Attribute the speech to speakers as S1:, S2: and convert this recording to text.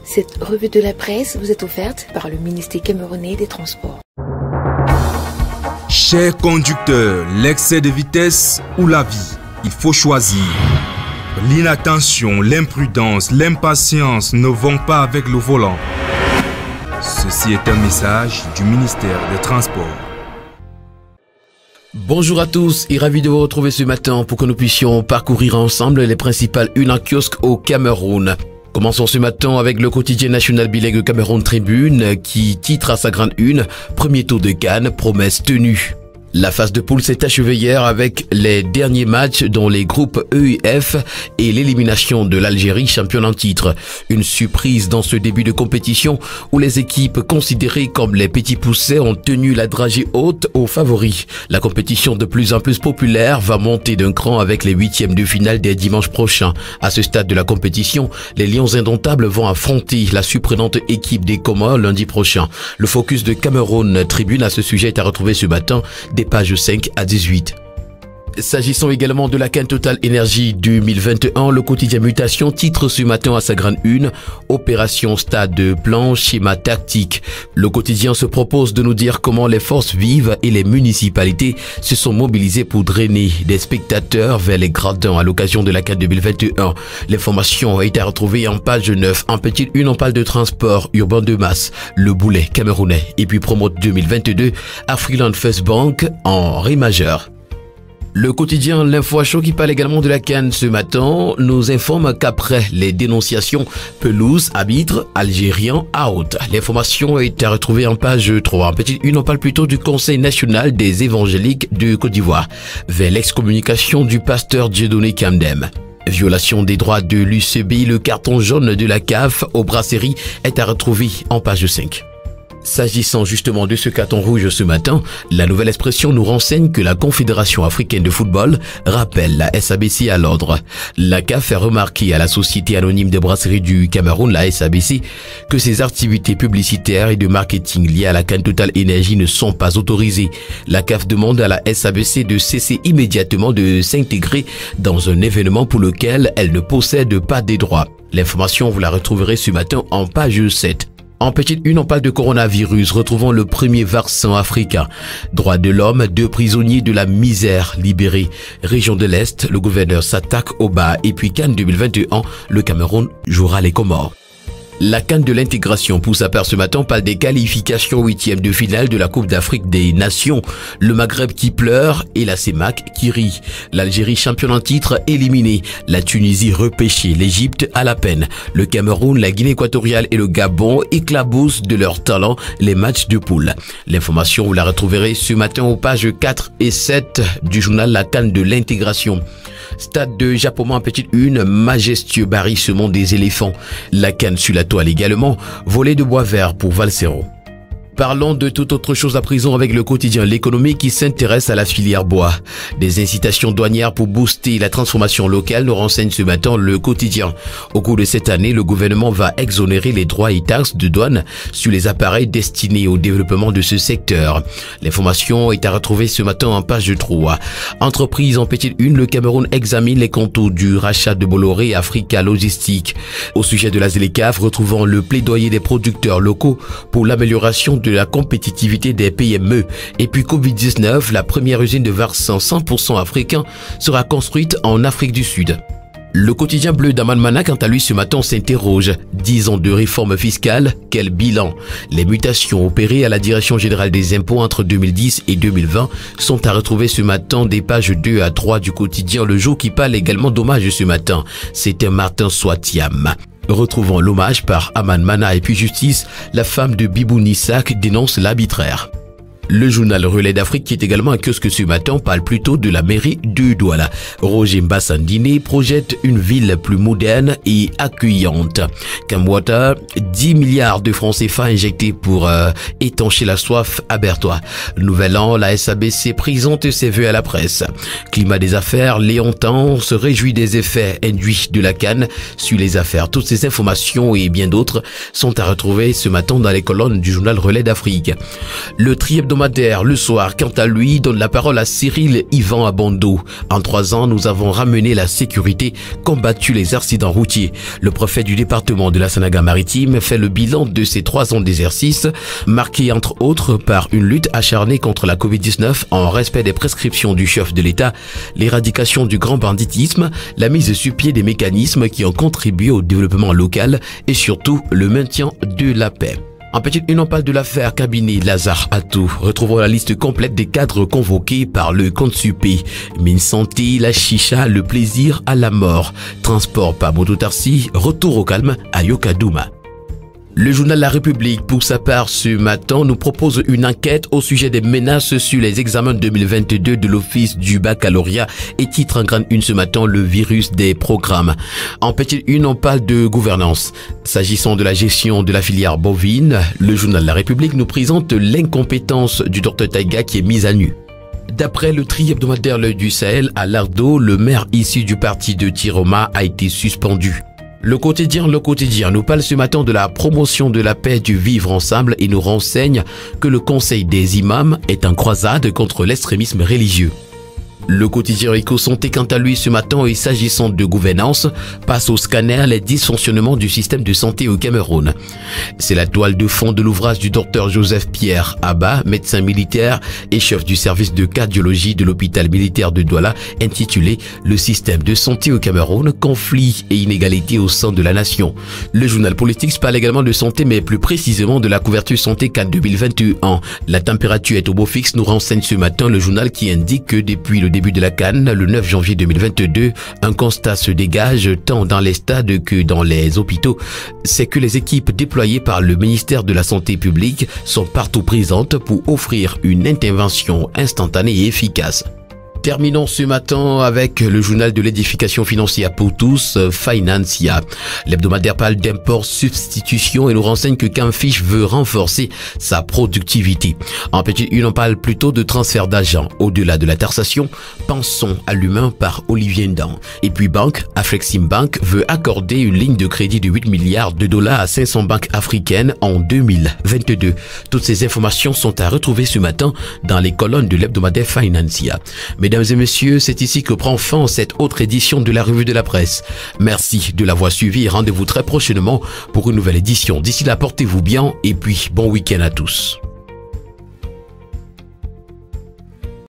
S1: Cette revue de la presse vous est offerte par le ministère camerounais des Transports.
S2: Chers conducteurs, l'excès de vitesse ou la vie, il faut choisir. L'inattention, l'imprudence, l'impatience ne vont pas avec le volant. Ceci est un message du ministère des Transports.
S3: Bonjour à tous et ravi de vous retrouver ce matin pour que nous puissions parcourir ensemble les principales unes en kiosque au Cameroun. Commençons ce matin avec le quotidien national bilingue Cameroun Tribune qui titre à sa grande une « Premier tour de CAN, promesse tenue ». La phase de poule s'est achevée hier avec les derniers matchs dans les groupes EUF et l'élimination de l'Algérie, championne en titre. Une surprise dans ce début de compétition où les équipes considérées comme les petits poussets ont tenu la dragée haute aux favoris. La compétition de plus en plus populaire va monter d'un cran avec les huitièmes de finale dès dimanche prochain. À ce stade de la compétition, les Lions indomptables vont affronter la surprenante équipe des Comores lundi prochain. Le focus de Cameroun Tribune à ce sujet est à retrouver ce matin des pages 5 à 18. S'agissant également de la CAN Total Énergie 2021, le quotidien Mutation titre ce matin à sa grande une « Opération stade de plan, schéma tactique ». Le quotidien se propose de nous dire comment les forces vives et les municipalités se sont mobilisées pour drainer des spectateurs vers les gradins à l'occasion de la CAN 2021. L'information a été retrouvée en page 9. En petite une, on parle de transport urbain de masse, le boulet camerounais et puis promote 2022, Afriland First Bank en ré majeur. Le quotidien L'Info à chaud qui parle également de la CAN ce matin nous informe qu'après les dénonciations pelouse, arbitre, algérien, out. L'information est à retrouver en page 3. En petite une, on parle plutôt du Conseil national des évangéliques de Côte d'Ivoire vers l'excommunication du pasteur Dieudonné Kamdem. Violation des droits de l'UCB, le carton jaune de la CAF aux brasseries est à retrouver en page 5. S'agissant justement de ce carton rouge ce matin, la Nouvelle Expression nous renseigne que la Confédération africaine de football rappelle la SABC à l'ordre. La CAF fait remarquer à la Société anonyme des brasseries du Cameroun, la SABC, que ses activités publicitaires et de marketing liées à la CAN Total Énergie ne sont pas autorisées. La CAF demande à la SABC de cesser immédiatement de s'intégrer dans un événement pour lequel elle ne possède pas des droits. L'information, vous la retrouverez ce matin en page 7. En petite une, on parle de coronavirus. Retrouvons le premier vaccin africain. Droits de l'homme, 2 prisonniers de la misère libérés. Région de l'Est, le gouverneur s'attaque au bas. Et puis CAN 2021, le Cameroun jouera les Comores. La CAN de l'intégration pousse à part ce matin parle des qualifications 8e de finale de la Coupe d'Afrique des Nations. Le Maghreb qui pleure et la CEMAC qui rit. L'Algérie championne en titre éliminée. La Tunisie repêchée. L'Égypte à la peine. Le Cameroun, la Guinée équatoriale et le Gabon éclaboussent de leur talent les matchs de poule. L'information, vous la retrouverez ce matin aux pages 4 et 7 du journal La CAN de l'intégration. Stade de Japon en petite une, majestueux barrissement des éléphants. La CAN sur la toile également, volet de bois vert pour Valsero. Parlons de toute autre chose à présent avec le quotidien L'économie qui s'intéresse à la filière bois. Des incitations douanières pour booster la transformation locale nous renseigne ce matin le quotidien. Au cours de cette année, le gouvernement va exonérer les droits et taxes de douane sur les appareils destinés au développement de ce secteur. L'information est à retrouver ce matin en page 3. Entreprise en petite une, le Cameroun examine les contours du rachat de Bolloré Africa Logistique. Au sujet de la ZLECAf, retrouvons le plaidoyer des producteurs locaux pour l'amélioration de la compétitivité des PME. Et puis Covid-19, la première usine de vaccins 100% africain sera construite en Afrique du Sud. Le quotidien bleu d'Aman Mana, quant à lui, ce matin s'interroge. 10 ans de réforme fiscale, quel bilan? Les mutations opérées à la Direction générale des impôts entre 2010 et 2020 sont à retrouver ce matin des pages 2 à 3 du quotidien Le Jour qui parle également d'hommage ce matin. C'était Martin Swatiam. Retrouvons l'hommage par Aman Mana et puis justice, la femme de Bibou Nissak dénonce l'arbitraire. Le journal Relais d'Afrique, qui est également un kiosque ce matin, parle plutôt de la mairie de Douala. Roger Mbassandine projette une ville plus moderne et accueillante. Kamwata, 10 milliards de francs CFA injectés pour étancher la soif à Bertois. Nouvel an, la SABC présente ses vœux à la presse. Climat des affaires, Léontan se réjouit des effets induits de la CAN sur les affaires. Toutes ces informations et bien d'autres sont à retrouver ce matin dans les colonnes du journal Relais d'Afrique. Le tri hebdomadaire hebdomadaire Le Soir, quant à lui, donne la parole à Cyril Yvan Abondo. En 3 ans, nous avons ramené la sécurité, combattu les accidents routiers. Le préfet du département de la Sanaga-Maritime fait le bilan de ces 3 ans d'exercice, marqués entre autres par une lutte acharnée contre la Covid-19 en respect des prescriptions du chef de l'État, l'éradication du grand banditisme, la mise sur pied des mécanismes qui ont contribué au développement local et surtout le maintien de la paix. En petite une, on parle de l'affaire cabinet Lazare Atou. Retrouvons la liste complète des cadres convoqués par le Consupé. Mine santé, la chicha, le plaisir à la mort. Transport par mototaxi, retour au calme à Yokadouma. Le journal La République, pour sa part, ce matin, nous propose une enquête au sujet des menaces sur les examens 2022 de l'Office du baccalauréat et titre en grande une ce matin le virus des programmes. En petite une, on parle de gouvernance. S'agissant de la gestion de la filière bovine, le journal La République nous présente l'incompétence du Dr Taïga qui est mise à nu. D'après le tri hebdomadaire L'Œil du Sahel, à Lardo, le maire issu du parti de Tiroma a été suspendu. Le quotidien nous parle ce matin de la promotion de la paix du vivre ensemble et nous renseigne que le conseil des imams est en croisade contre l'extrémisme religieux. Le quotidien Éco-Santé, quant à lui, ce matin, et s'agissant de gouvernance, passe au scanner les dysfonctionnements du système de santé au Cameroun. C'est la toile de fond de l'ouvrage du docteur Joseph Pierre Abba, médecin militaire et chef du service de cardiologie de l'hôpital militaire de Douala, intitulé « Le système de santé au Cameroun, conflits et inégalités au sein de la nation ». Le journal politique parle également de santé, mais plus précisément de la couverture santé CAN 2021. La température est au beau fixe, nous renseigne ce matin le journal qui indique que depuis le début de la CAN, le 9 janvier 2022, un constat se dégage tant dans les stades que dans les hôpitaux. C'est que les équipes déployées par le ministère de la Santé publique sont partout présentes pour offrir une intervention instantanée et efficace. Terminons ce matin avec le journal de l'édification financière pour tous, Financia. L'hebdomadaire parle d'import-substitution et nous renseigne que Camfish veut renforcer sa productivité. En petite une, on parle plutôt de transfert d'argent. Au-delà de la taxation, pensons à l'humain par Olivier Ndan. Et puis Afreximbank veut accorder une ligne de crédit de 8 milliards de dollars à 500 banques africaines en 2022. Toutes ces informations sont à retrouver ce matin dans les colonnes de l'hebdomadaire Financia. Mesdames et messieurs, c'est ici que prend fin cette autre édition de la Revue de la Presse. Merci de l'avoir suivi et rendez-vous très prochainement pour une nouvelle édition. D'ici là, portez-vous bien et puis bon week-end à tous.